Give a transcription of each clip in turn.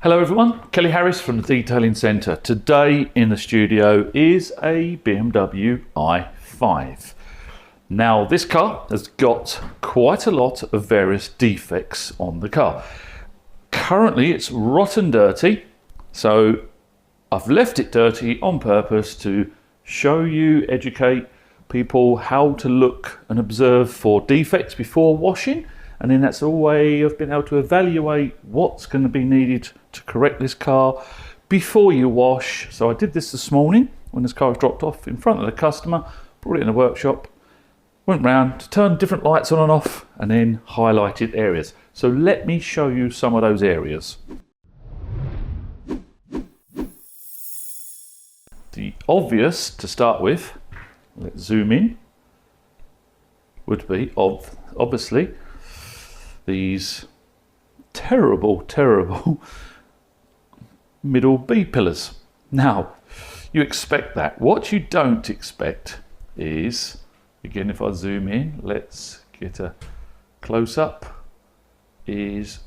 Hello everyone, Kelly Harris from the Detailing Centre. Today in the studio is a BMW i5. Now this car has got quite a lot of various defects on the car. Currently it's rotten dirty, so I've left it dirty on purpose to show you, educate people how to look and observe for defects before washing. And then that's a way of being able to evaluate what's going to be needed to correct this car before you wash. So I did this morning when this car was dropped off in front of the customer, brought it in the workshop, went round to turn different lights on and off, and then highlighted areas. So let me show you some of those areas. The obvious to start with, let's zoom in, would be obviously these terrible middle B pillars. Now, you expect that. What you don't expect is, again, if I zoom in, let's get a close up, is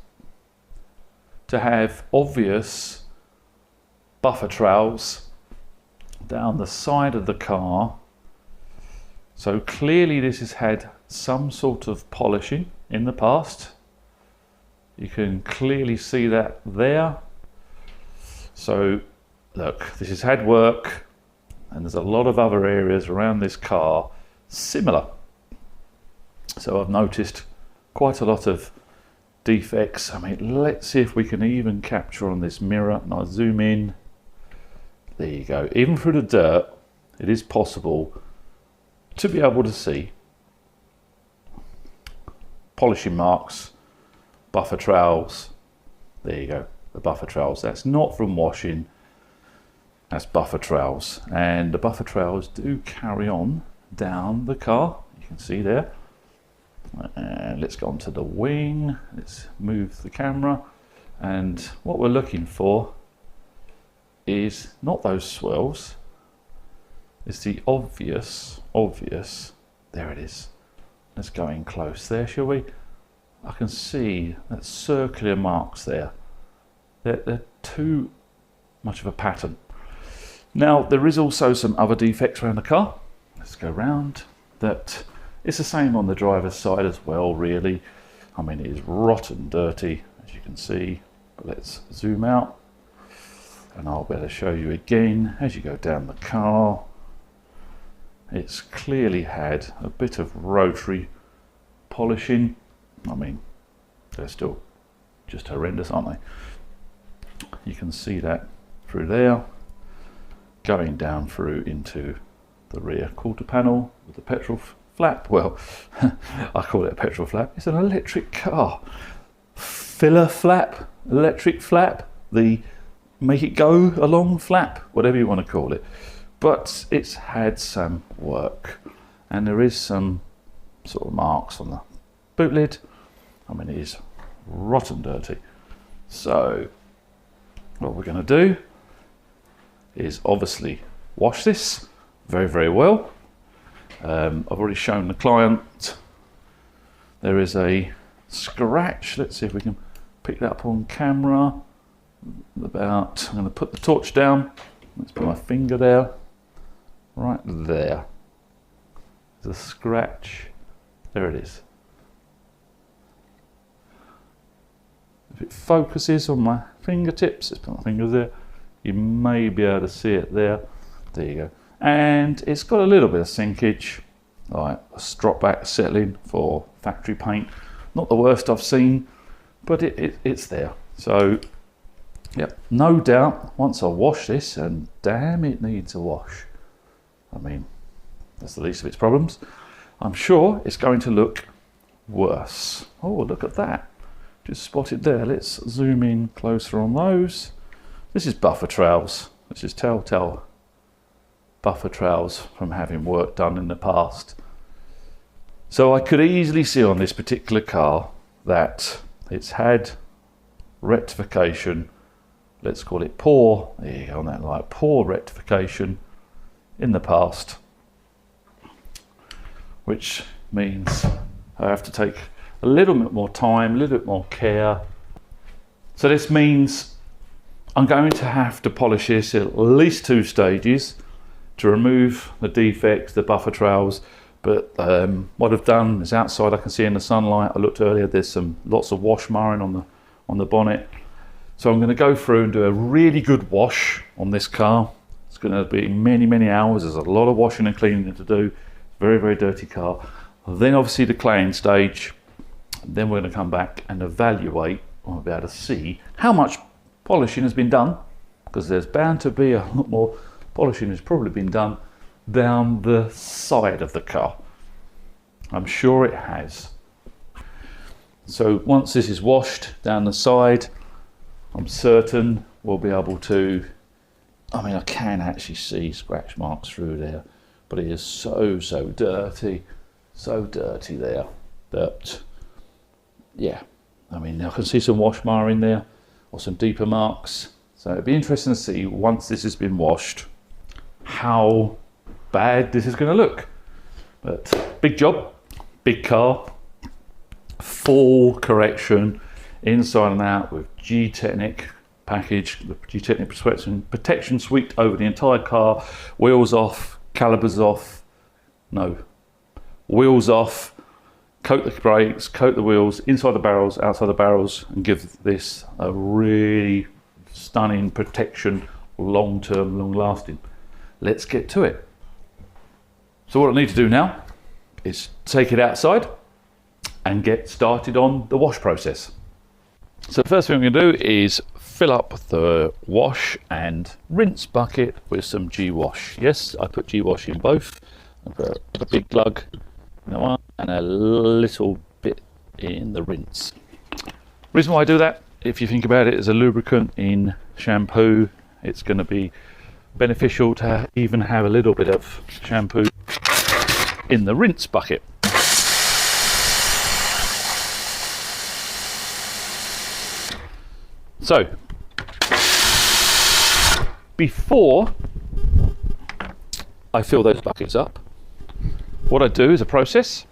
to have obvious buffer trowels down the side of the car. So clearly this has had some sort of polishing in the past. You can clearly see that there. So look, this has had work, and there's a lot of other areas around this car similar. So I've noticed quite a lot of defects. I mean, let's see if we can even capture on this mirror, and I'll zoom in. There you go. Even through the dirt, it is possible to be able to see polishing marks, buffer trowels. There you go, the buffer trowels. That's not from washing, that's buffer trowels. And the buffer trowels do carry on down the car, you can see there. And let's go onto the wing, let's move the camera. And what we're looking for is not those swirls, it's the obvious, there it is. Let's go in close there, shall we? I can see that circular marks there. They're too much of a pattern. Now, there is also some other defects around the car. Let's go round. That it's the same on the driver's side as well, really. I mean, it is rotten dirty, as you can see. But let's zoom out, and I'll better show you again as you go down the car. It's clearly had a bit of rotary polishing. I mean, they're still just horrendous, aren't they? You can see that through there, going down through into the rear quarter panel with the petrol flap. Well, I call it a petrol flap. It's an electric car. Filler flap, electric flap, the make it go along flap, whatever you want to call it. But it's had some work, and there is some sort of marks on the boot lid. I mean, it is rotten dirty. So what we're going to do is obviously wash this very well. I've already shown the client there is a scratch. Let's see if we can pick that up on camera. I'm going to put the torch down. Let's put my finger there. Right there. There's a scratch. There it is. If it focuses on my fingertips, let's put my fingers there, you may be able to see it there. There you go. And it's got a little bit of sinkage, like a strop back settling for factory paint. Not the worst I've seen, but it's there. So, yep, no doubt, once I wash this, and damn, it needs a wash. I mean, that's the least of its problems. I'm sure it's going to look worse. Oh, look at that. Just spotted there. Let's zoom in closer on those. This is buffer trowels. This is telltale buffer trowels from having work done in the past. So I could easily see on this particular car that it's had rectification. Let's call it poor. There you go, on that light. Poor rectification in the past, which means I have to take a little bit more time, a little bit more care. So this means I'm going to have to polish this at least 2 stages to remove the defects, the buffer trails. But what I've done is outside, I can see in the sunlight, I looked earlier, there's lots of wash marring on the bonnet. So I'm going to go through and do a really good wash on this car. It's going to be many hours. There's a lot of washing and cleaning to do. Very dirty car. Then obviously the claying stage. Then we're going to come back and evaluate, or be able to see how much polishing has been done, because there's bound to be a lot more polishing has probably been done down the side of the car. I'm sure it has. So once this is washed down the side, I'm certain we'll be able to, I mean, I can actually see scratch marks through there, but it is so dirty there that, yeah, I mean, I can see some wash mar in there or some deeper marks. So it'd be interesting to see, once this has been washed, how bad this is going to look. But big job, big car, full correction inside and out with Gtechniq package, the Gtechniq protection suite over the entire car, wheels off, calipers off, no, wheels off, coat the brakes, coat the wheels, inside the barrels, outside the barrels, and give this a really stunning protection, long-term, long-lasting. Let's get to it. So what I need to do now is take it outside and get started on the wash process. So the first thing I'm going to do is fill up the wash and rinse bucket with some G-Wash. Yes, I put G-Wash in both. I put a big glug in the one and a little bit in the rinse. Reason why I do that, if you think about it as a lubricant in shampoo, it's going to be beneficial to even have a little bit of shampoo in the rinse bucket. So, before I fill those buckets up, what I do as a process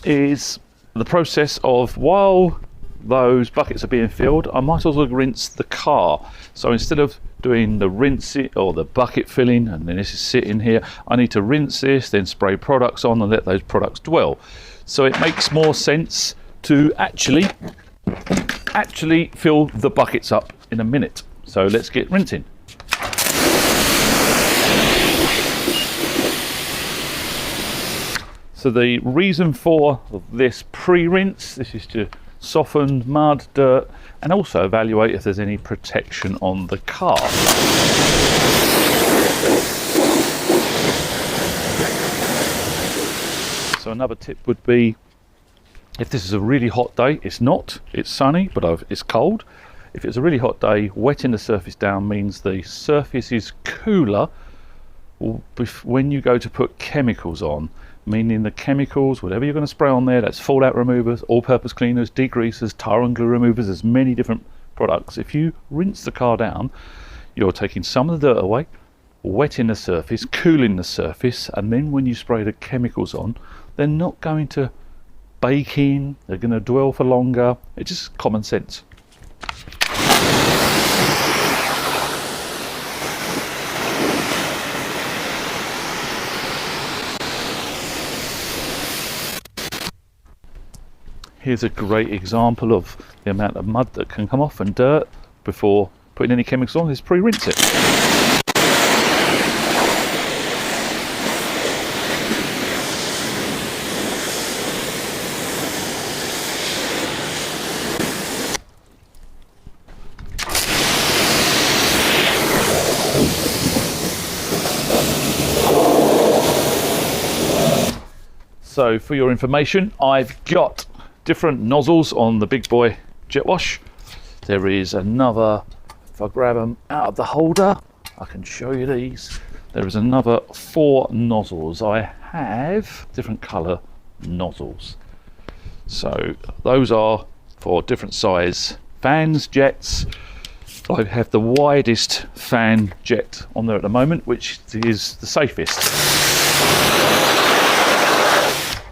is the process of, while those buckets are being filled, I might also rinse the car. So instead of doing the rinse it or the bucket filling and then this is sitting here, I need to rinse this, then spray products on and let those products dwell. So it makes more sense to actually fill the buckets up in a minute. So let's get rinsing. So the reason for this pre-rinse, this is to soften mud, dirt, and also evaluate if there's any protection on the car. So another tip would be, if this is a really hot day, it's not, it's sunny, but it's cold. If it's a really hot day, wetting the surface down means the surface is cooler when you go to put chemicals on, meaning the chemicals, whatever you're going to spray on there, that's fallout removers, all-purpose cleaners, degreasers, tar and glue removers, there's many different products. If you rinse the car down, you're taking some of the dirt away, wetting the surface, cooling the surface, and then when you spray the chemicals on, they're not going to bake in, they're going to dwell for longer. It's just common sense. Here's a great example of the amount of mud that can come off and dirt before putting any chemicals on, is pre-rinse it. So for your information, I've got different nozzles on the big boy jet wash. There is another, if I grab them out of the holder, I can show you these. There is another 4 nozzles. I have different colour nozzles. So those are for different size fans, jets. I have the widest fan jet on there at the moment, which is the safest.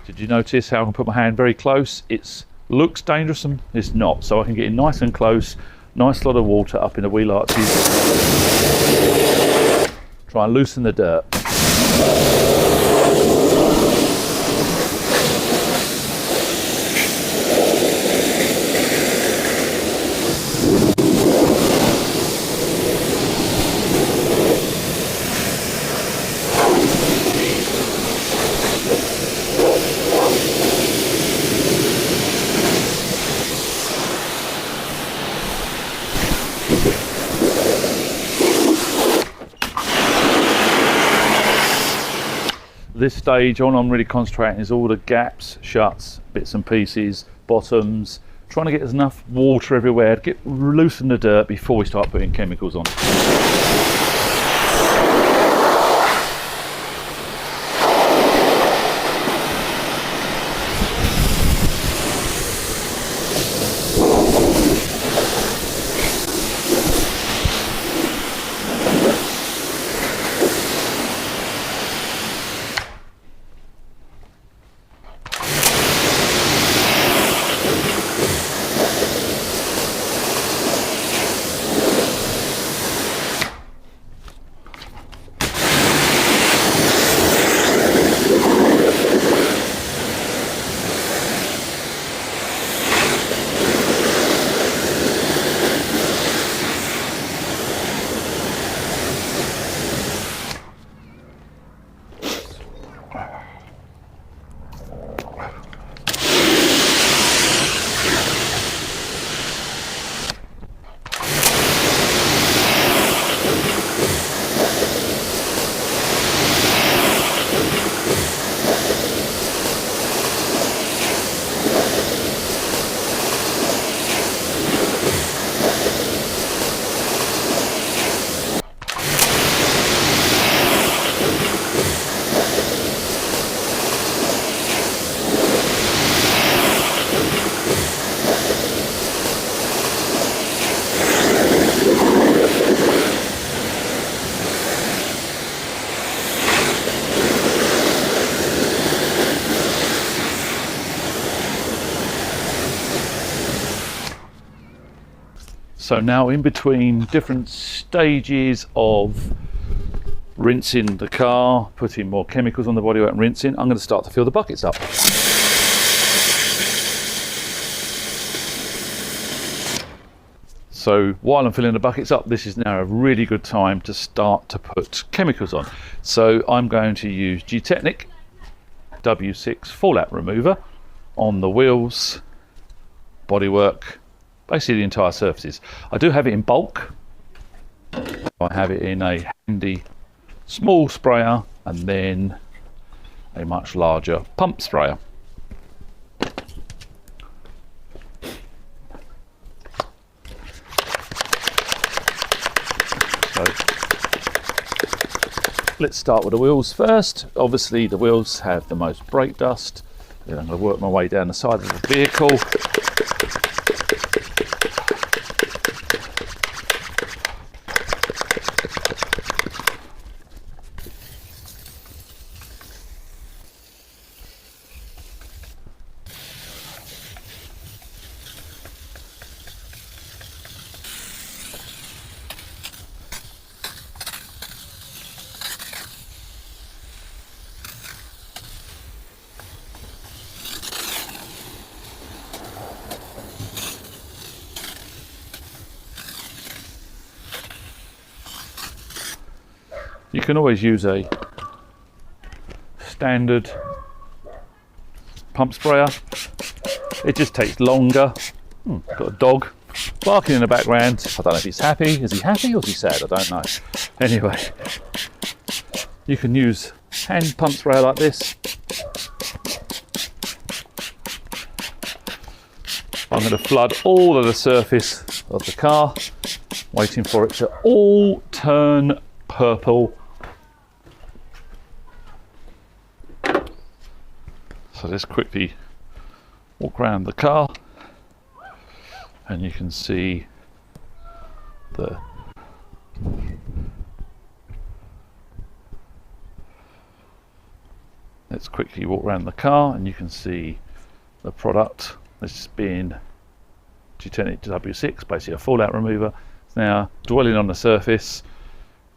Did you notice how I can put my hand very close? It looks dangerous and it's not. So I can get in nice and close Nice lot of water up in the wheel arches. Try and loosen the dirt. This stage, all I'm really concentrating is all the gaps, shuts, bits and pieces, bottoms, trying to get enough water everywhere to loosen the dirt before we start putting chemicals on. So now, in between different stages of rinsing the car, putting more chemicals on the bodywork and rinsing, I'm going to start to fill the buckets up. So while I'm filling the buckets up, this is now a really good time to start to put chemicals on. So I'm going to use Gtechniq W6 fallout remover on the wheels, bodywork, basically the entire surfaces. I do have it in bulk. I have it in a handy small sprayer and then a much larger pump sprayer. So let's start with the wheels first. Obviously the wheels have the most brake dust. Then I'm going to work my way down the side of the vehicle. You can always use a standard pump sprayer. It just takes longer. Got a dog barking in the background. I don't know if he's happy. Is he happy or is he sad? I don't know. Anyway, you can use hand pump sprayer like this. I'm going to flood all of the surface of the car, waiting for it to all turn purple. So let's quickly walk around the car and you can see the let's quickly walk around the car and you can see the product that's being Gtechniq W6, basically a fallout remover. It's now dwelling on the surface,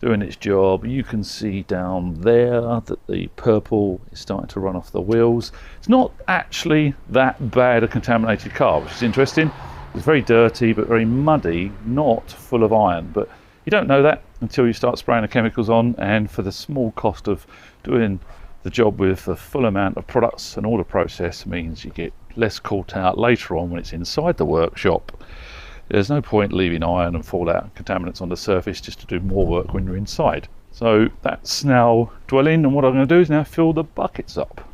doing its job. You can see down there that the purple is starting to run off the wheels. It's not actually that bad a contaminated car, which is interesting. It's very dirty but very muddy, not full of iron, but you don't know that until you start spraying the chemicals on, and for the small cost of doing the job with a full amount of products, and all the process means you get less caught out later on when it's inside the workshop. There's no point leaving iron and fallout and contaminants on the surface just to do more work when you're inside. So that's now dwelling, and what I'm going to do is now fill the buckets up.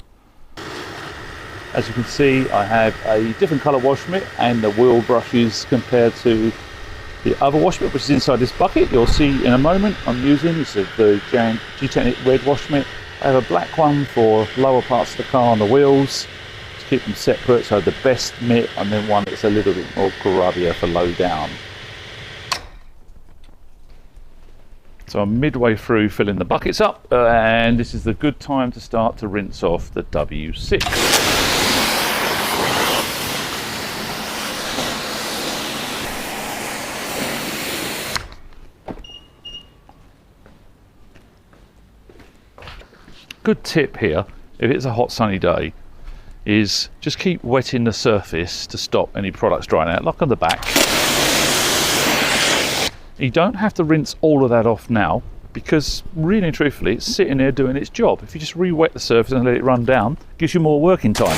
As you can see, I have a different colour wash mitt and the wheel brushes compared to the other wash mitt, which is inside this bucket. You'll see in a moment I'm using this is the Gtechniq red wash mitt. I have a black one for lower parts of the car on the wheels to keep them separate, so the best mitt, and then one that's a little bit more grubbier for low down. So I'm midway through filling the buckets up, and this is the good time to start to rinse off the W6. Good tip here, if it's a hot sunny day, is just keep wetting the surface to stop any products drying out, like on the back. You don't have to rinse all of that off now, because really and truthfully it's sitting there doing its job. If you just re-wet the surface and let it run down, it gives you more working time.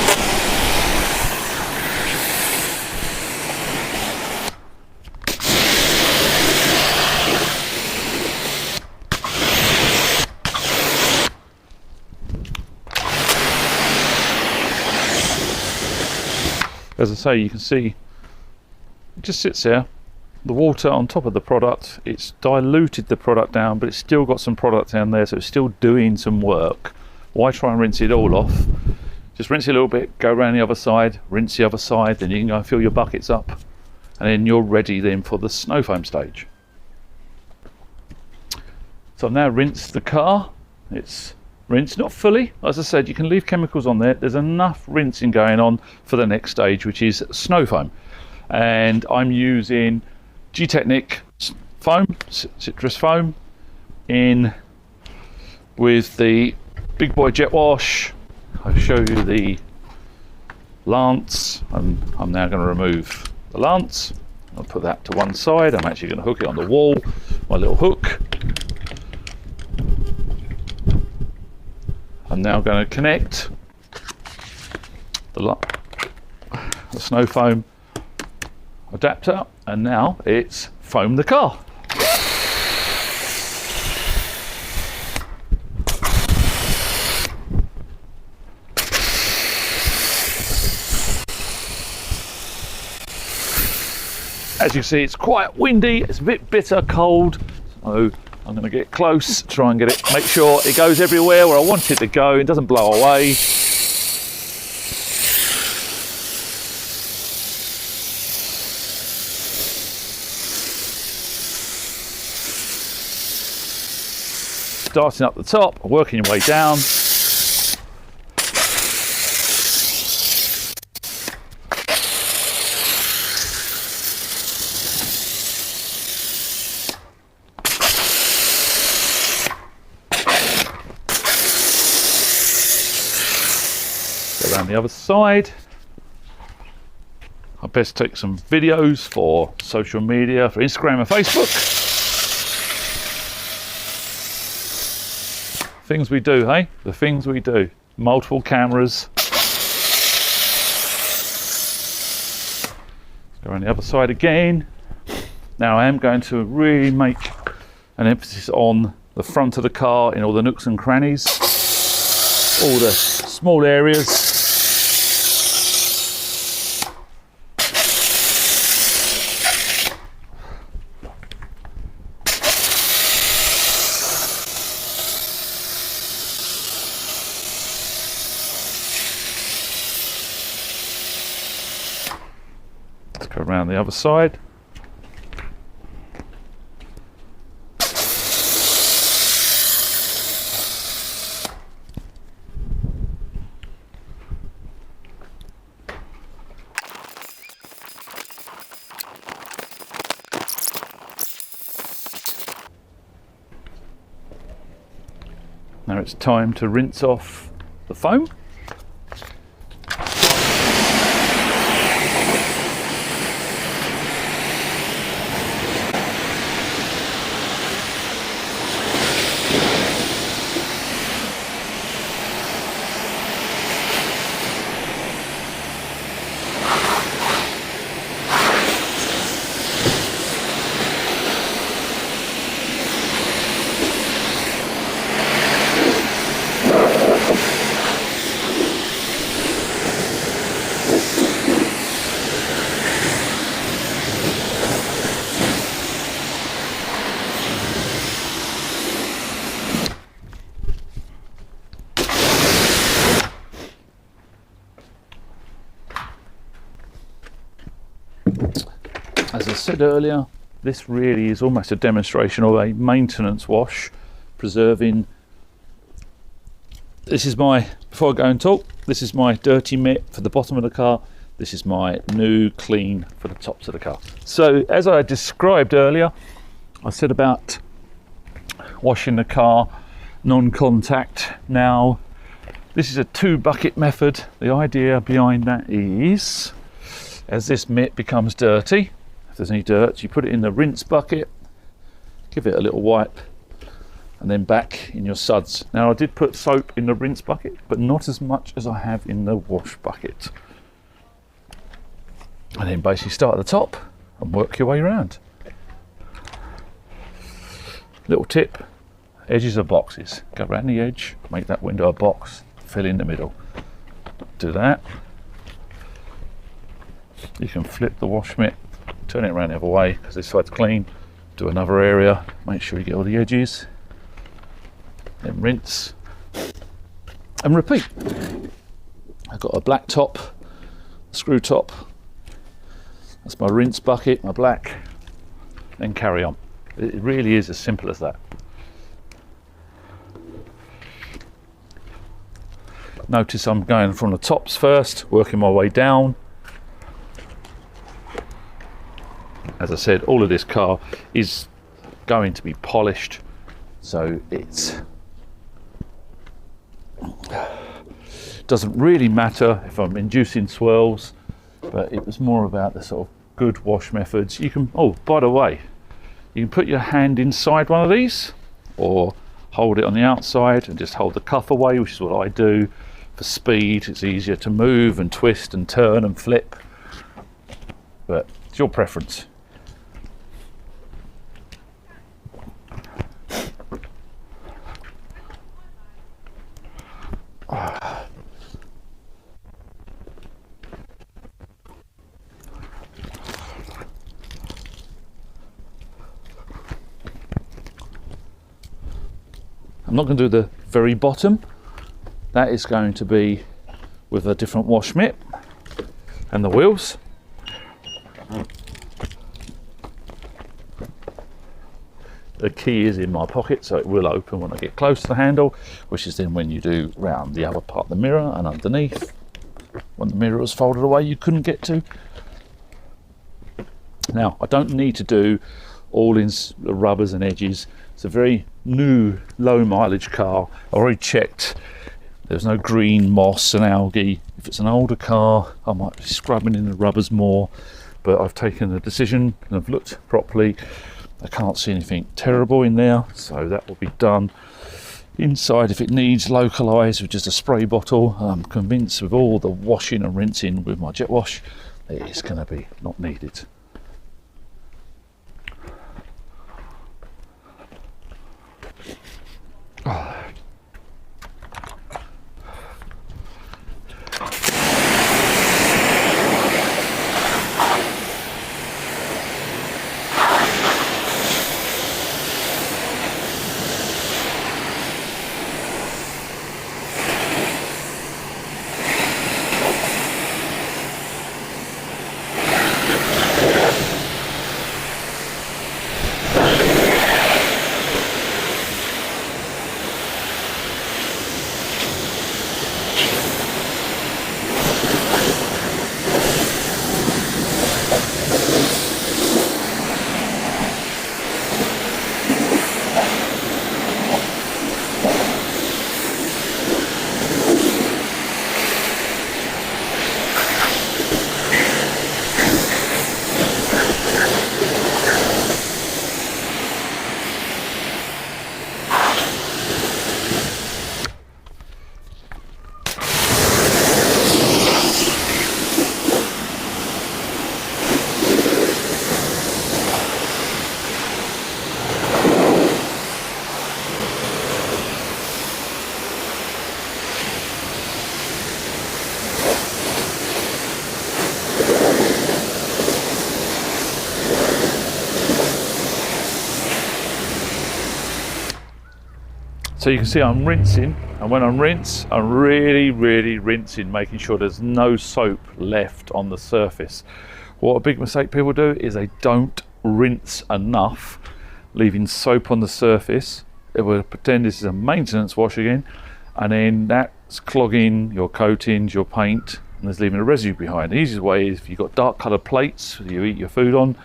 As I say, you can see it just sits there, the water on top of the product. It's diluted the product down, but it's still got some product down there, so it's still doing some work. Why try and rinse it all off? Just rinse it a little bit, go around the other side, rinse the other side, then you can go and fill your buckets up, and then you're ready then for the snow foam stage. So I've now rinsed the car. It's rinsed, not fully. As I said, you can leave chemicals on there. There's enough rinsing going on for the next stage, which is snow foam. And I'm using Gtechniq foam, citrus foam, in with the big boy jet wash. I'll show you the lance, and I'm now going to remove the lance. I'll put that to one side. I'm actually going to hook it on the wall, my little hook. I'm now going to connect the snow foam adapter, and now it's foam the car. As you can see, it's quite windy, it's a bit bitter cold, so I'm going to get close, try and get it, make sure it goes everywhere where I want it to go, it doesn't blow away. Starting up the top, working your way down. Around the other side. I best take some videos for social media, for Instagram and Facebook. Things we do, hey? The things we do. Multiple cameras. Go around the other side again. Now I am going to really make an emphasis on the front of the car in all the nooks and crannies, all the small areas. Let's go around the other side. Now it's time to rinse off the foam. As I said earlier, this really is almost a demonstration of a maintenance wash, preserving. This is my, before I go and talk, this is my dirty mitt for the bottom of the car. This is my new clean for the tops of the car. So as I described earlier, I said about washing the car non-contact. Now, this is a 2-bucket method. The idea behind that is, as this mitt becomes dirty, if there's any dirt, you put it in the rinse bucket, give it a little wipe, and then back in your suds. Now, I did put soap in the rinse bucket, but not as much as I have in the wash bucket. And then basically start at the top and work your way around. Little tip, edges of boxes. Go around the edge, make that window a box, fill in the middle. Do that. You can flip the wash mitt, turn it around the other way because this side's clean. Do another area, make sure you get all the edges. Then rinse and repeat. I've got a black top, screw top. That's my rinse bucket, my black. Then carry on. It really is as simple as that. Notice I'm going from the tops first, working my way down. As I said, all of this car is going to be polished, so it doesn't really matter if I'm inducing swirls, but it was more about the sort of good wash methods. You can, oh, by the way, you can put your hand inside one of these or hold it on the outside and just hold the cuff away, which is what I do. For speed, it's easier to move and twist and turn and flip, but it's your preference. I'm not going to do the very bottom. That is going to be with a different wash mitt and the wheels. The key is in my pocket, so it will open when I get close to the handle, which is then when you do round the other part of the mirror and underneath. When the mirror was folded away, you couldn't get to. Now, I don't need to do all in the rubbers and edges. It's a very new, low mileage car. I already checked. There's no green moss and algae. If it's an older car, I might be scrubbing in the rubbers more, but I've taken the decision and I've looked properly. I can't see anything terrible in there, so that will be done. Inside, if it needs localised with just a spray bottle, I'm convinced with all the washing and rinsing with my jet wash, it's going to be not needed. So you can see I'm rinsing, and when I rinse, I'm really rinsing, making sure there's no soap left on the surface. What a big mistake people do is they don't rinse enough, leaving soap on the surface. It will pretend this is a maintenance wash again, and then that's clogging your coatings, your paint, and there's leaving a residue behind. The easiest way is if you've got dark coloured plates that you eat your food on,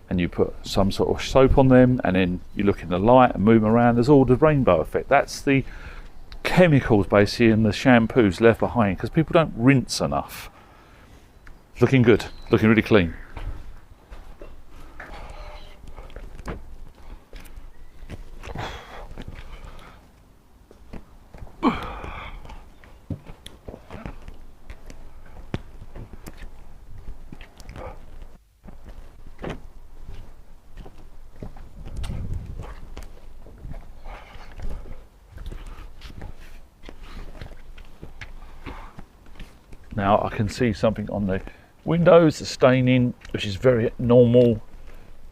and you put some sort of soap on them, and then you look in the light and move them around, there's all the rainbow effect. That's the chemicals basically in the shampoos left behind because people don't rinse enough. Looking good, looking really clean. Now I can see something on the windows, the staining, which is very normal.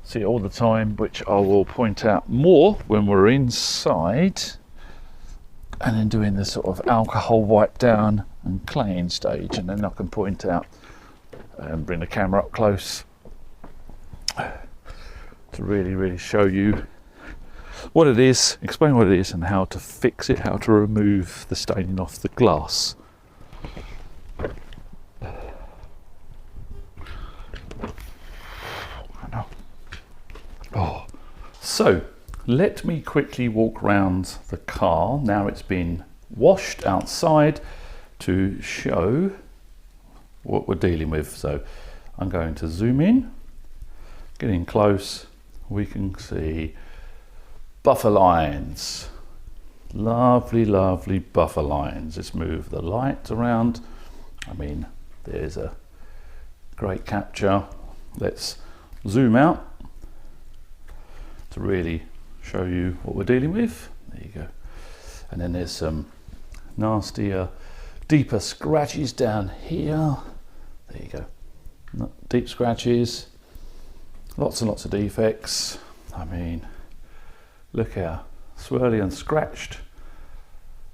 See it all the time, which I will point out more when we're inside and then doing the sort of alcohol wipe down and claying stage, and then I can point out and bring the camera up close to really show you what it is, explain what it is and how to fix it, how to remove the staining off the glass. Oh, so let me quickly walk round the car now it's been washed outside to show what we're dealing with. So I'm going to zoom in, getting close. We can see buffer lines, lovely buffer lines. Let's move the light around. I mean, there's a great capture. Let's zoom out to really show you what we're dealing with. There you go. And then there's some nastier, deeper scratches down here. There you go. Deep scratches, lots and lots of defects. I mean, look how swirly and scratched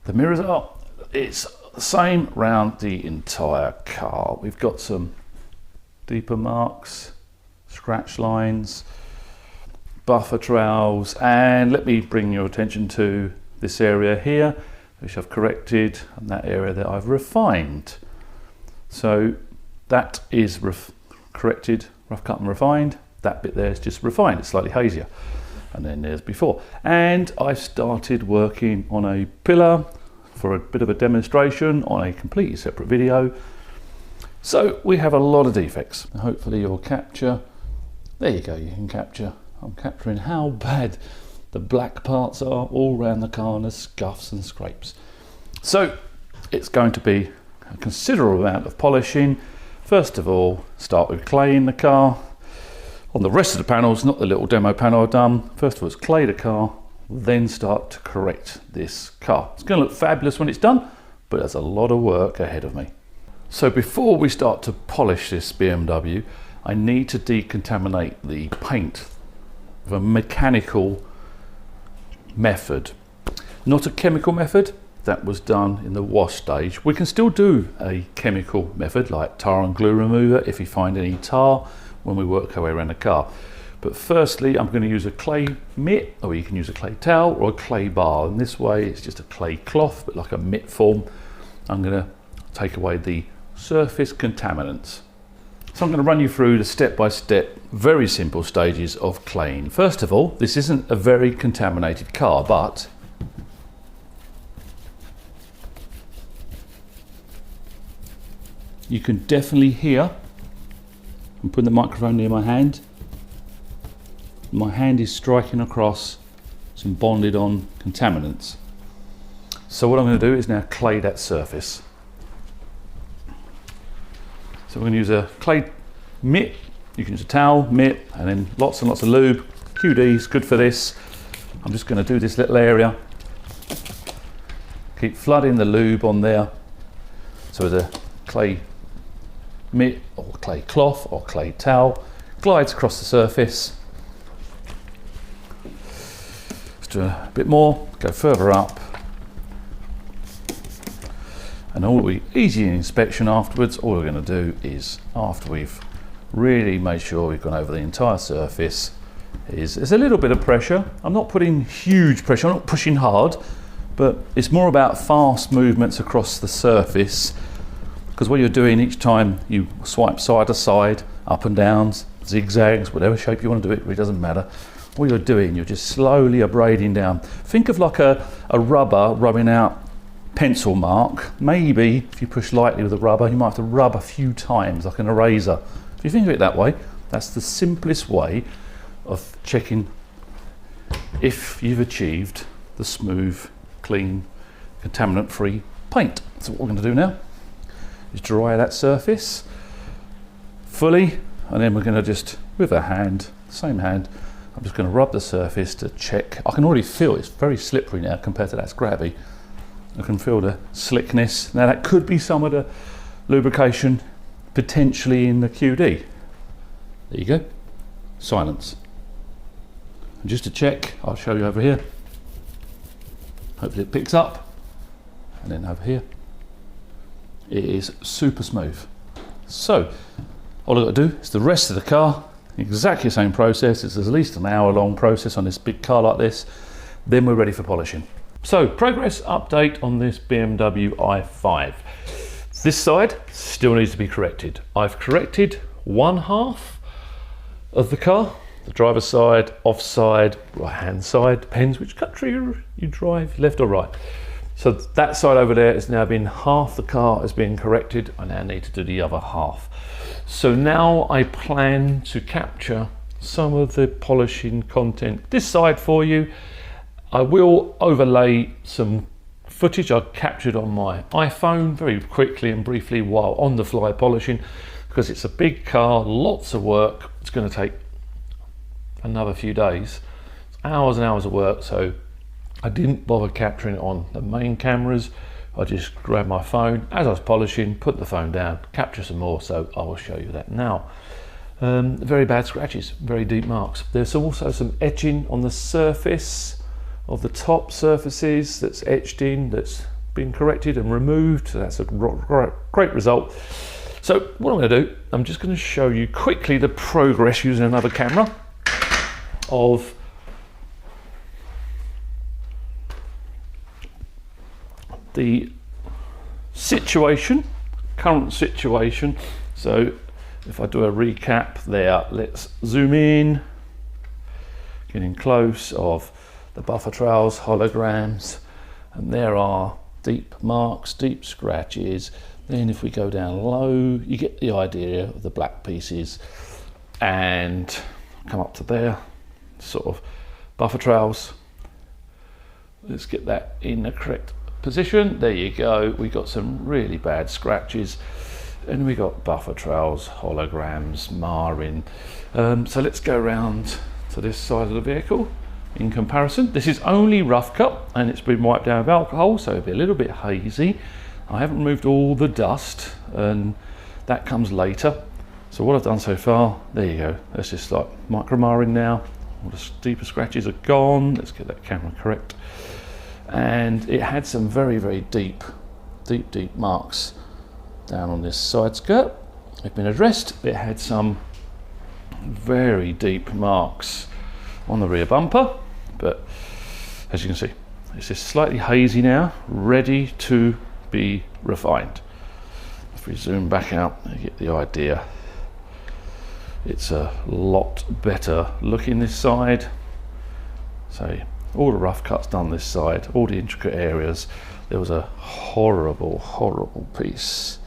the mirrors are. It's the same round the entire car. We've got some deeper marks, scratch lines, buffer trails, and let me bring your attention to this area here, which I've corrected, and that area that I've refined. So that is corrected, rough cut and refined. That bit there is just refined, it's slightly hazier. And then there's before. And I started working on a pillar for a bit of a demonstration on a completely separate video. So we have a lot of defects. Hopefully you'll capture, there you go, you can capture. I'm capturing how bad the black parts are all around the car, and there's scuffs and scrapes. So it's going to be a considerable amount of polishing. First of all, start with clay in the car. On the rest of the panels, not the little demo panel I've done, first of all, it's clay the car, then start to correct this car. It's going to look fabulous when it's done, but there's a lot of work ahead of me. So before we start to polish this BMW, I need to decontaminate the paint with a mechanical method, not a chemical method. That was done in the wash stage. We can still do a chemical method like tar and glue remover if you find any tar when we work our way around the car. But firstly, I'm going to use a clay mitt, or you can use a clay towel or a clay bar. And this way it's just a clay cloth, but like a mitt form. I'm going to take away the surface contaminants. So I'm going to run you through the step-by-step, very simple stages of claying. First of all, this isn't a very contaminated car, but you can definitely hear, I'm putting the microphone near my hand is striking across some bonded on contaminants. So what I'm going to do is now clay that surface. So we're going to use a clay mitt, you can use a towel, mitt, and then lots and lots of lube. QD is good for this. I'm just going to do this little area. Keep flooding the lube on there. So the clay mitt or clay cloth or clay towel glides across the surface. Let's do a bit more, go further up, And easy inspection afterwards, all we're going to do is, after we've really made sure we've gone over the entire surface, there's a little bit of pressure. I'm not putting huge pressure, I'm not pushing hard, but it's more about fast movements across the surface, because what you're doing each time you swipe side to side, up and down, zigzags, whatever shape you want to do it, it really doesn't matter. What you're doing, you're just slowly abrading down. Think of like a rubber rubbing out pencil mark. Maybe if you push lightly with a rubber, you might have to rub a few times like an eraser. If you think of it that way, that's the simplest way of checking if you've achieved the smooth, clean, contaminant-free paint. So what we're going to do now is dry that surface fully, and then we're going to just, with a hand, same hand, I'm just going to rub the surface to check. I can already feel it's very slippery now compared to that scrabby. I can feel the slickness. Now that could be some of the lubrication potentially in the QD. There you go, silence. And just to check, I'll show you over here. Hopefully it picks up. And then over here, it is super smooth. So, all I've got to do is the rest of the car, exactly the same process. It's at least an hour-long process on this big car like this. Then we're ready for polishing. So, progress update on this BMW i5. This side still needs to be corrected. I've corrected one half of the car, the driver's side, offside, right-hand side, depends which country you drive, left or right. So that side over there has now been, half the car has been corrected. I now need to do the other half. So now I plan to capture some of the polishing content this side for you. I will overlay some footage I captured on my iPhone very quickly and briefly while on the fly polishing, because it's a big car, lots of work. It's going to take another few days, hours and hours of work, so I didn't bother capturing it on the main cameras. I just grabbed my phone as I was polishing, put the phone down, capture some more, so I will show you that now. Very bad scratches, very deep marks. There's also some etching on the surface of the top surfaces that's etched in, that's been corrected and removed. So that's a great result. So what I'm going to do, I'm just going to show you quickly the progress using another camera of the situation, current situation. So if I do a recap there, let's zoom in, getting close of the buffer trails, holograms, and there are deep marks, deep scratches. Then if we go down low, you get the idea of the black pieces, and come up to there, sort of buffer trails. Let's get that in the correct position. There you go. We got some really bad scratches, and we got buffer trails, holograms, marring. So let's go around to this side of the vehicle. In comparison, this is only rough cut and it's been wiped down with alcohol, so it'll be a little bit hazy. I haven't removed all the dust, and that comes later. So what I've done so far, there you go. Let's just like micro marring now. All the deeper scratches are gone. Let's get that camera correct. And it had some very, very deep marks down on this side skirt. They've been addressed. It had some very deep marks on the rear bumper, but as you can see, it's just slightly hazy now, ready to be refined. If we zoom back out, you get the idea. It's a lot better looking this side. So all the rough cuts done this side, all the intricate areas. There was a horrible piece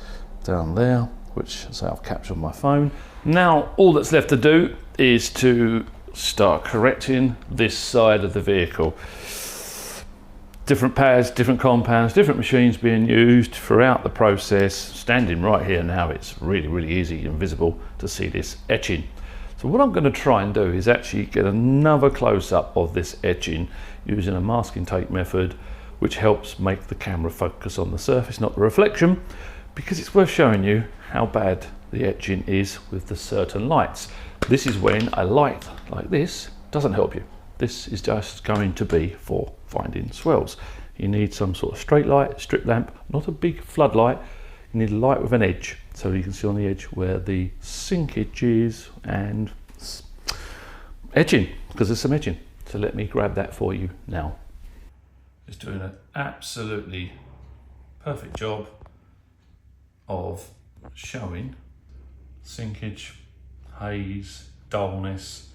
down there, which as I've captured on my phone. Now all that's left to do is to start correcting this side of the vehicle. Different pads, different compounds, different machines being used throughout the process. Standing right here now, it's really easy and visible to see this etching. So what I'm going to try and do is actually get another close-up of this etching using a masking tape method, which helps make the camera focus on the surface, not the reflection, because it's worth showing you how bad the etching is with the certain lights. This is when a light like this doesn't help you. This is just going to be for finding swirls. you need some sort of straight light, strip lamp, not a big floodlight. You need a light with an edge, so you can see on the edge where the sinkage is and edging, because there's some edging. So let me grab that for you now. It's doing an absolutely perfect job of showing sinkage, haze, dullness.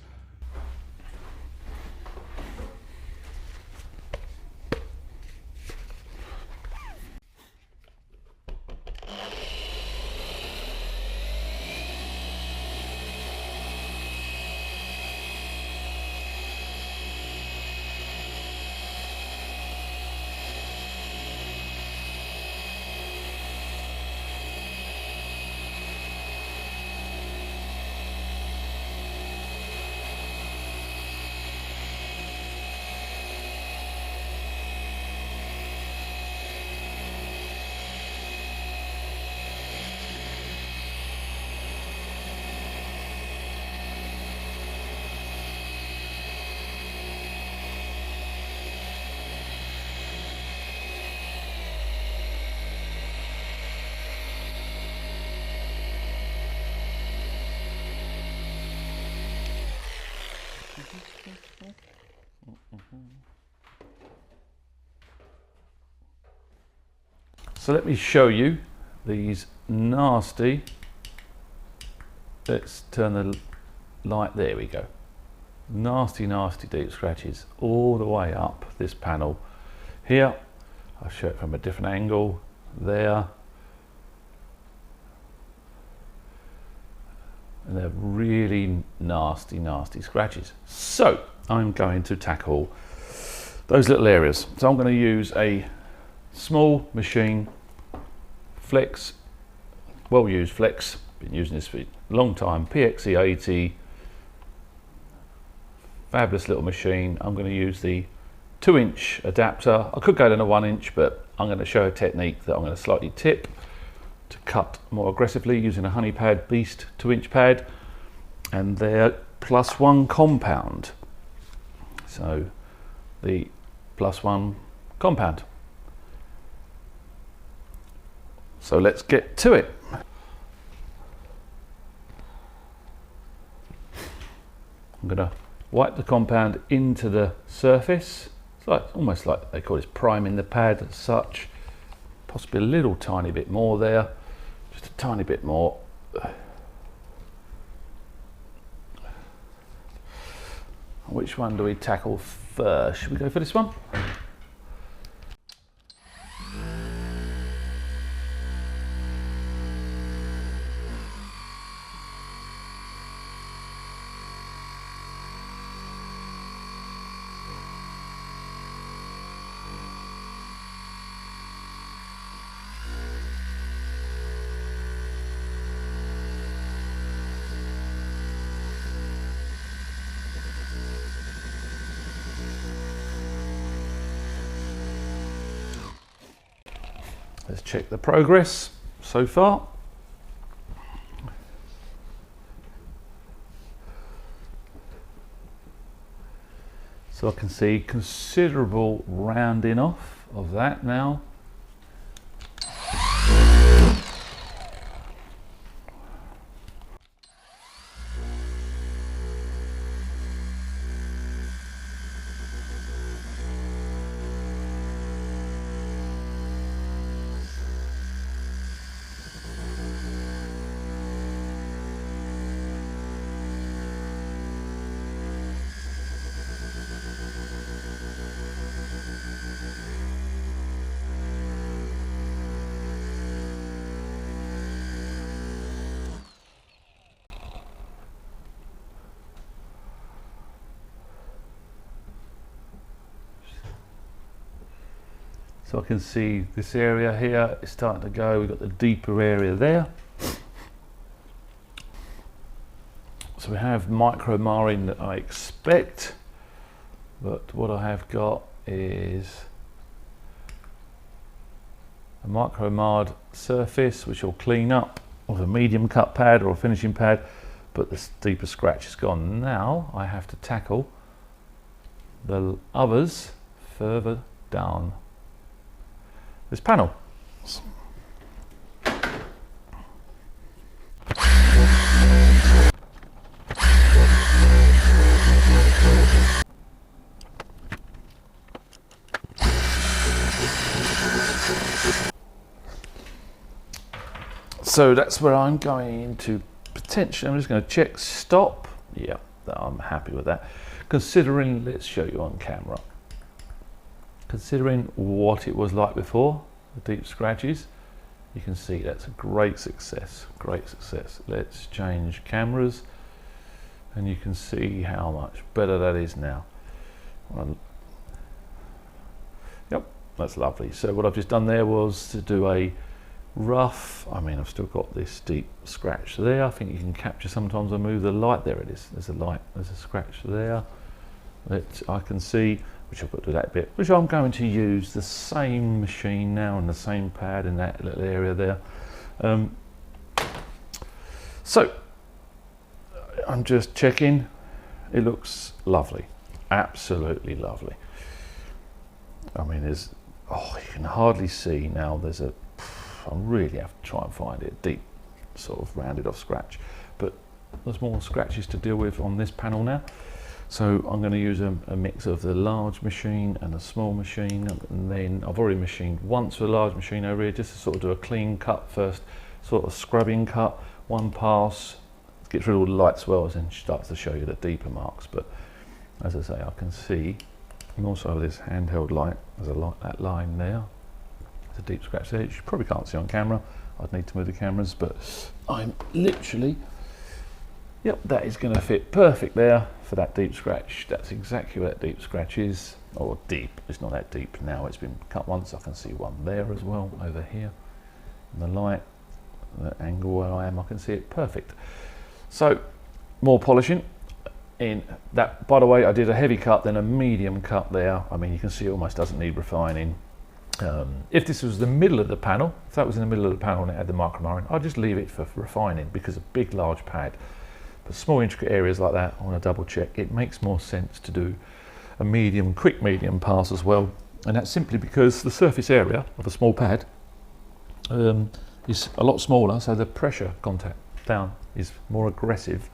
So let me show you these nasty, let's turn the light, there we go. Nasty, nasty deep scratches all the way up this panel. Here, I'll show it from a different angle, there. And they're really nasty, nasty scratches. So I'm going to tackle those little areas. So I'm going to use a small machine, flex, well used flex, been using this for a long time, PXE80, fabulous little machine. I'm going to use the 2-inch adapter. I could go down to 1-inch, but I'm going to show a technique that I'm going to slightly tip to cut more aggressively using a Honey Pad Beast 2-inch pad, and they're +1 compound. So the +1 compound. So let's get to it. I'm going to wipe the compound into the surface. It's like almost like they call this priming the pad as such. Possibly a little tiny bit more there, just a tiny bit more. Which one do we tackle first? Should we go for this one? Let's check the progress so far. So I can see considerable rounding off of that now. So I can see this area here is starting to go. We've got the deeper area there. So we have micro marring that I expect, but what I have got is a micro marred surface which will clean up with a medium cut pad or a finishing pad, but the deeper scratch is gone. Now I have to tackle the others further down this panel. So that's where I'm going to potentially, I'm just going to check stop. Yeah, I'm happy with that. Considering, let's show you on camera. Considering what it was like before, the deep scratches, you can see that's a great success, great success. Let's change cameras and you can see how much better that is now. Yep, that's lovely. So what I've just done there was to do a rough, I mean I've still got this deep scratch there. I think you can capture sometimes I move the light. There it is, there's a light, there's a scratch there that I can see, which I've got to do that bit, which I'm going to use the same machine now and the same pad in that little area there. So I'm just checking, it looks lovely, absolutely lovely. I mean there's, oh, you can hardly see now, there's a, I really have to try and find it, deep sort of rounded off scratch, but there's more scratches to deal with on this panel now. So I'm going to use a mix of the large machine and a small machine, and then I've already machined once with a large machine over here just to sort of do a clean cut first, sort of scrubbing cut, one pass, gets rid of all the light swells and starts to show you the deeper marks. But as I say, I can see, and also with this handheld light, there's a light, that line there. A deep scratch there, which you probably can't see on camera. I'd need to move the cameras, but I'm literally, yep, that is going to fit perfect there for that deep scratch. That's exactly where that deep scratch is, or deep, it's not that deep now, it's been cut once. I can see one there as well, over here. And the light, the angle where I am, I can see it perfect. So, more polishing. In that, by the way, I did a heavy cut, then a medium cut there. I mean, you can see it almost doesn't need refining. If this was the middle of the panel, if that was in the middle of the panel and it had the micromarring, I'd just leave it for refining because a big large pad. But small intricate areas like that, I want to double check. It makes more sense to do a medium, quick medium pass as well. And that's simply because the surface area of a small pad is a lot smaller, so the pressure contact down is more aggressive.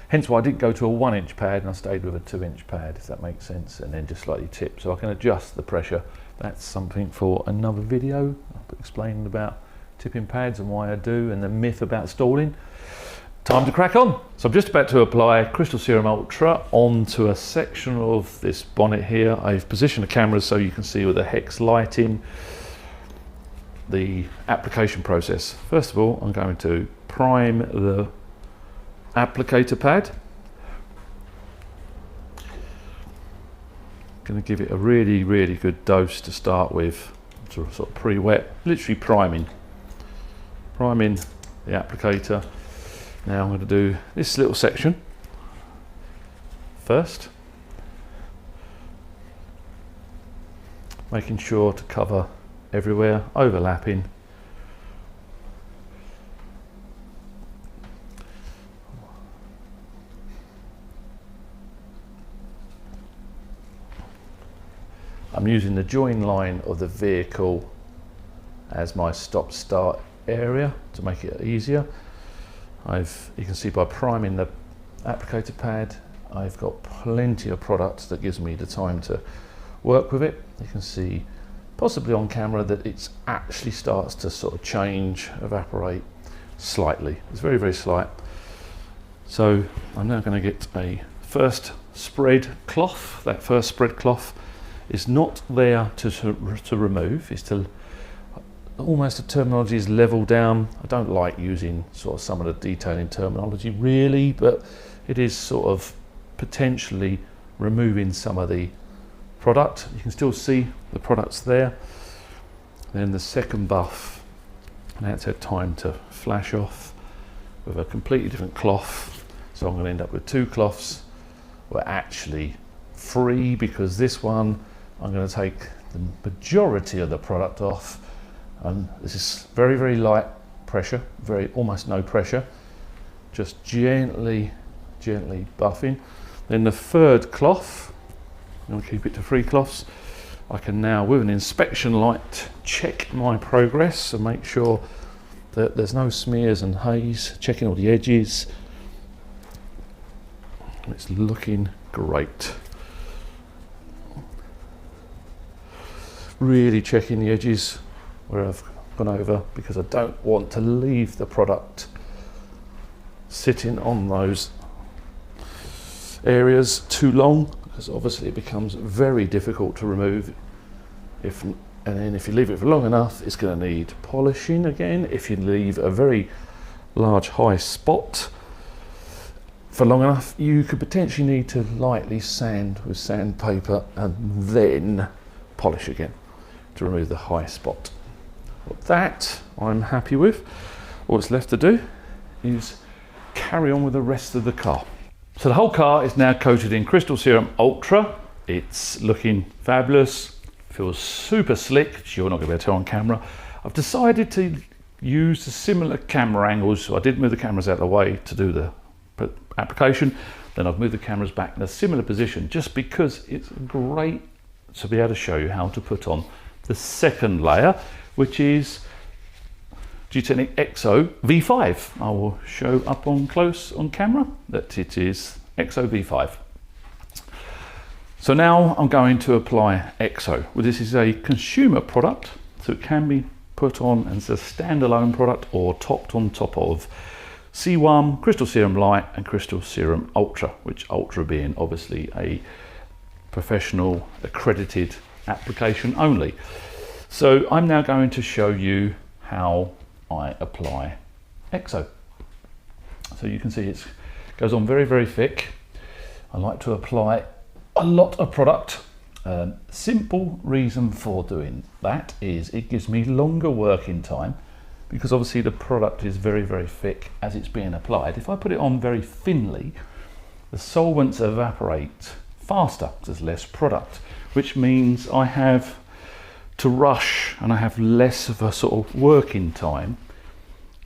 Hence why I didn't go to a 1-inch pad and I stayed with a 2-inch pad, if that makes sense, and then just slightly tip so I can adjust the pressure. That's something for another video, explaining about tipping pads and why I do, and the myth about stalling. Time to crack on. So I'm just about to apply Crystal Serum Ultra onto a section of this bonnet here. I've positioned the camera so you can see with the hex lighting the application process. First of all, I'm going to prime the applicator pad. Going to give it a really, really good dose to start with, to sort of pre-wet, literally priming the applicator. Now I'm going to do this little section first, making sure to cover everywhere, overlapping. I'm using the join line of the vehicle as my stop-start area to make it easier. You can see by priming the applicator pad, I've got plenty of product that gives me the time to work with it. You can see possibly on camera that it actually starts to sort of change, evaporate slightly. It's very, very slight. So I'm now going to get a first spread cloth. That first spread cloth is not there to remove, it's to, almost the terminology is level down. I don't like using sort of some of the detailing terminology really, but it is sort of potentially removing some of the product. You can still see the products there. Then the second buff, now it's had time to flash off with a completely different cloth. So I'm going to end up with two cloths. Well, actually 3, because this one I'm going to take the majority of the product off. This is very, very light pressure, almost no pressure, just gently buffing. Then the third cloth, I'm going to keep it to 3 cloths. I can now, with an inspection light, check my progress and make sure that there's no smears and haze, checking all the edges. It's looking great. Really checking the edges where I've gone over, because I don't want to leave the product sitting on those areas too long, because obviously it becomes very difficult to remove. And then if you leave it for long enough, it's going to need polishing again. If you leave a very large high spot for long enough, you could potentially need to lightly sand with sandpaper and then polish again to remove the high spot. But that I'm happy with. All that's left to do is carry on with the rest of the car. So the whole car is now coated in Crystal Serum Ultra. It's looking fabulous, feels super slick, which you're not going to be able to tell on camera. I've decided to use the similar camera angles, so I did move the cameras out of the way to do the application, then I've moved the cameras back in a similar position, just because it's great to be able to show you how to put on the second layer, which is Gtechniq EXO V5. I will show up on close on camera that it is EXO V5. So now I'm going to apply EXO. Well, this is a consumer product, so it can be put on as a standalone product or topped on top of C1, Crystal Serum Light and Crystal Serum Ultra, which Ultra being obviously a professional accredited application only. So I'm now going to show you how I apply EXO. So you can see it goes on very, very thick. I like to apply a lot of product. Simple reason for doing that is it gives me longer working time, because obviously the product is very, very thick as it's being applied. If I put it on very thinly, the solvents evaporate faster, there's less product, which means I have to rush and I have less of a sort of working time.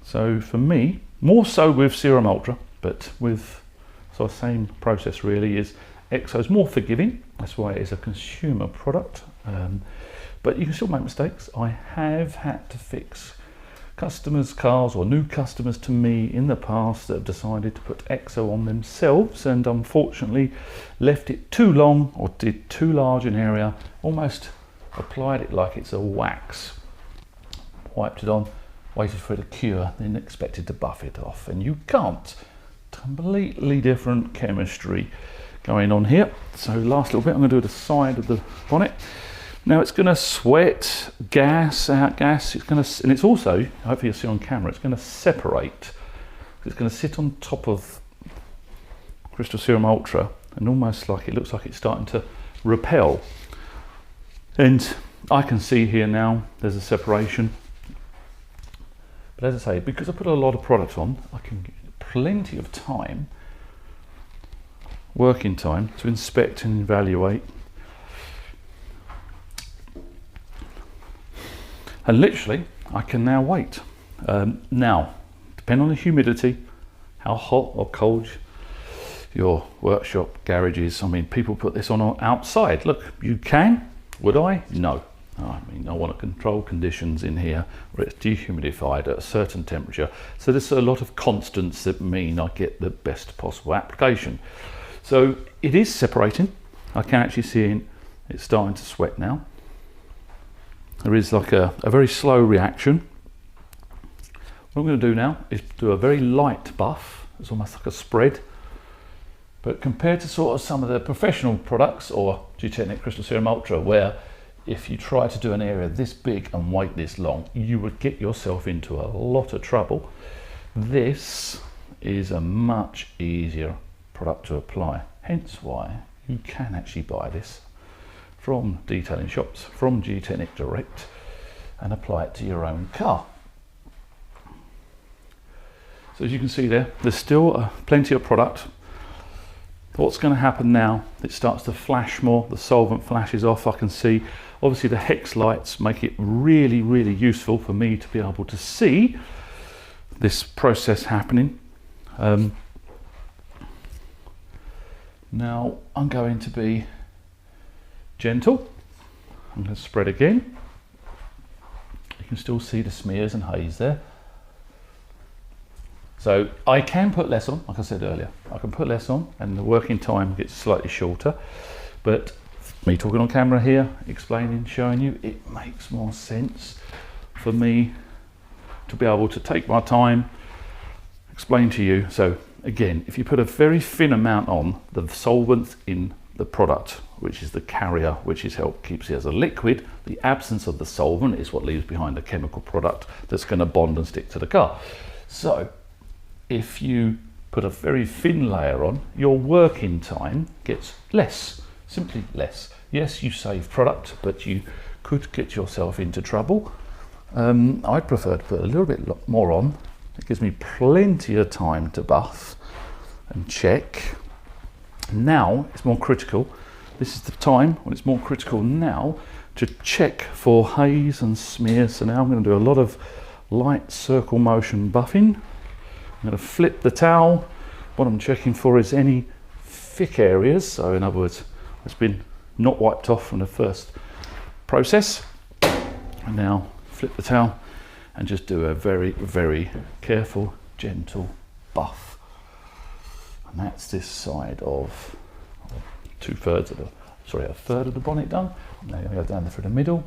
So for me, more so with Serum Ultra, but with the same process really, is EXO's more forgiving. That's why it is a consumer product, but you can still make mistakes. I have had to fix customers' cars or new customers to me in the past that have decided to put EXO on themselves and unfortunately left it too long or did too large an area, almost applied it like it's a wax, wiped it on, waited for it to cure, then expected to buff it off, and you can't. Completely different chemistry going on here. So last little bit I'm going to do the side of the bonnet. Now it's going to sweat gas out, gas. It's going to, and it's also, hopefully you'll see on camera, it's going to separate. It's going to sit on top of Crystal Serum Ultra, and almost like it looks like it's starting to repel. And I can see here now there's a separation. But as I say, because I put a lot of product on, I can get plenty of time, working time, to inspect and evaluate. And literally, I can now wait. Now, depending on the humidity, how hot or cold your workshop, garage is. I mean, people put this on outside. Look, you can. Would I? No. I mean, I want to control conditions in here where it's dehumidified at a certain temperature. So there's a lot of constants that mean I get the best possible application. So it is separating. I can actually see it's starting to sweat now. There is like a very slow reaction. What I'm going to do now is do a very light buff. It's almost like a spread. But compared to sort of some of the professional products or Gtechniq Crystal Serum Ultra, where if you try to do an area this big and wait this long, you would get yourself into a lot of trouble. This is a much easier product to apply. Hence why you can actually buy this from detailing shops, from Gtechniq Direct, and apply it to your own car. So as you can see there, there's still plenty of product. What's going to happen now, it starts to flash more, the solvent flashes off. I can see, obviously the hex lights make it really, really useful for me to be able to see this process happening. Now I'm going to be gentle. I'm going to spread again. You can still see the smears and haze there. So I can put less on, like I said earlier. I can put less on and the working time gets slightly shorter. But me talking on camera here, explaining, showing you, it makes more sense for me to be able to take my time, explain to you. So again, if you put a very thin amount on, the solvent in the product, which is the carrier, which is keeps it as a liquid, the absence of the solvent is what leaves behind the chemical product that's going to bond and stick to the car. So if you put a very thin layer on, your working time gets less, simply less. Yes, you save product, but you could get yourself into trouble. I'd prefer to put a little bit more on. It gives me plenty of time to buff and check. Now it's more critical. This is the time when it's more critical now to check for haze and smears. So now I'm going to do a lot of light circle motion buffing. I'm going to flip the towel. What I'm checking for is any thick areas. So in other words, it's been not wiped off from the first process. And now flip the towel and just do a very, very careful, gentle buff. And that's this side of a third of the bonnet done. Now I'm going to go down through the middle.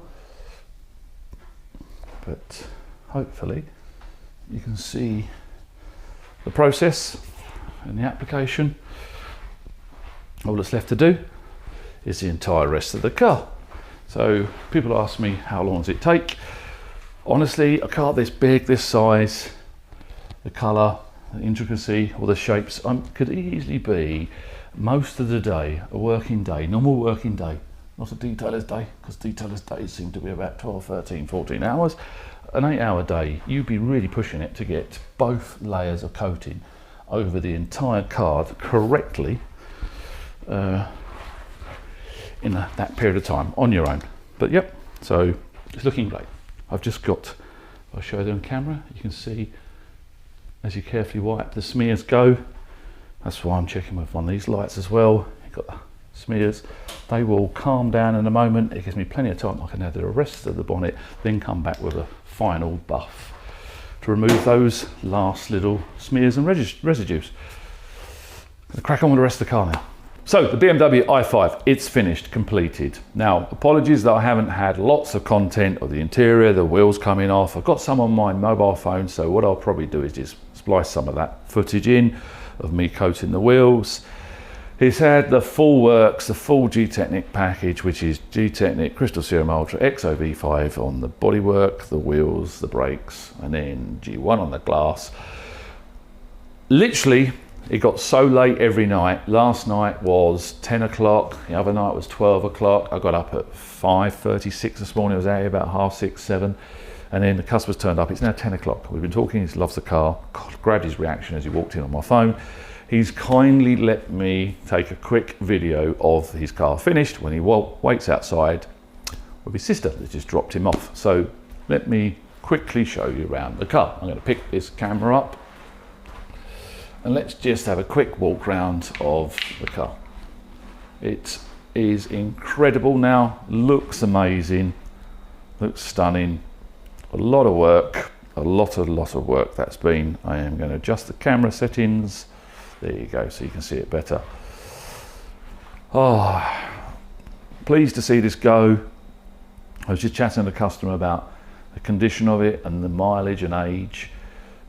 But hopefully you can see the process and the application. All that's left to do is the entire rest of the car. So people ask me, how long does it take? Honestly, a car this big, this size, the colour, the intricacy, or the shapes, could easily be most of the day, a working day, normal working day, not a detailer's day, because detailer's days seem to be about 12, 13, 14 hours. An 8-hour day, you'd be really pushing it to get both layers of coating over the entire car correctly in that period of time on your own. But yep, so it's looking great. I've just got, I'll show you on camera, you can see as you carefully wipe the smears go. That's why I'm checking with one of these lights as well. You've got the smears, they will calm down in a moment. It gives me plenty of time. I can add the rest of the bonnet, then come back with a final buff to remove those last little smears and residues. I'll crack on with the rest of the car now. So the BMW i5, it's finished, completed. Now, apologies that I haven't had lots of content of the interior, the wheels coming off. I've got some on my mobile phone, so what I'll probably do is just splice some of that footage in of me coating the wheels. He's had the full works, the full Gtechniq package, which is Gtechniq Crystal Serum Ultra EXO V5 on the bodywork, the wheels, the brakes, and then G1 on the glass. Literally, it got so late every night. Last night was 10 o'clock, the other night was 12 o'clock. I got up at 5:36 this morning, I was out about 6:30, 7, and then the customers turned up. It's now 10 o'clock. We've been talking, he loves the car. God, grabbed his reaction as he walked in on my phone. He's kindly let me take a quick video of his car finished when he waits outside with his sister that just dropped him off. So let me quickly show you around the car. I'm going to pick this camera up and let's just have a quick walk round of the car. It is incredible now, looks amazing, looks stunning. A lot of work, a lot of work that's been. I am going to adjust the camera settings. There you go, so you can see it better. Oh, pleased to see this go. I was just chatting to the customer about the condition of it and the mileage and age.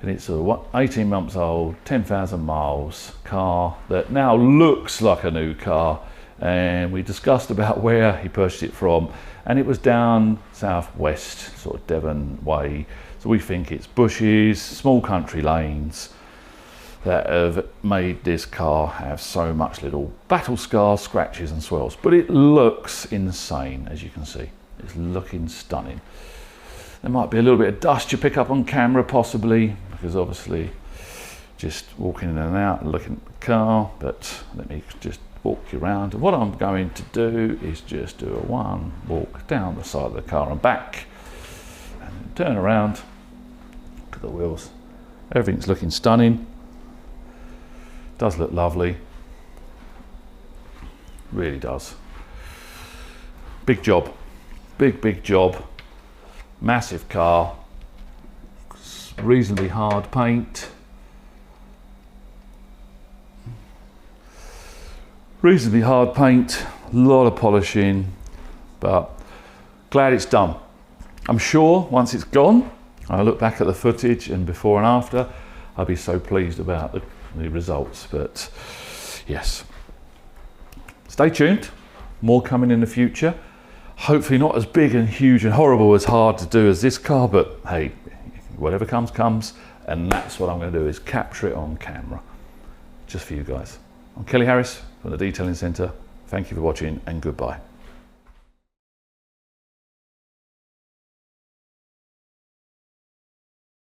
And it's a 18 months old, 10,000 miles car that now looks like a new car. And we discussed about where he purchased it from, and it was down southwest, sort of Devon way. So we think it's bushes, small country lanes that have made this car have so much little battle scars, scratches and swells. But it looks insane, as you can see. It's looking stunning. There might be a little bit of dust you pick up on camera possibly, because obviously just walking in and out and looking at the car, but let me just walk you around. What I'm going to do is just do a one walk down the side of the car and back, and turn around, look at the wheels. Everything's looking stunning. Does look lovely, really does. Big job, big job, massive car, reasonably hard paint. Reasonably hard paint, a lot of polishing, but glad it's done. I'm sure once it's gone, I look back at the footage and before and after, I'll be so pleased about the results. But yes, stay tuned, more coming in the future. Hopefully not as big and huge and horrible as hard to do as this car, but hey, whatever comes, and that's what I'm going to do, is capture it on camera, just for you guys. I'm Kelly Harris from the Detailing Centre. Thank you for watching and goodbye.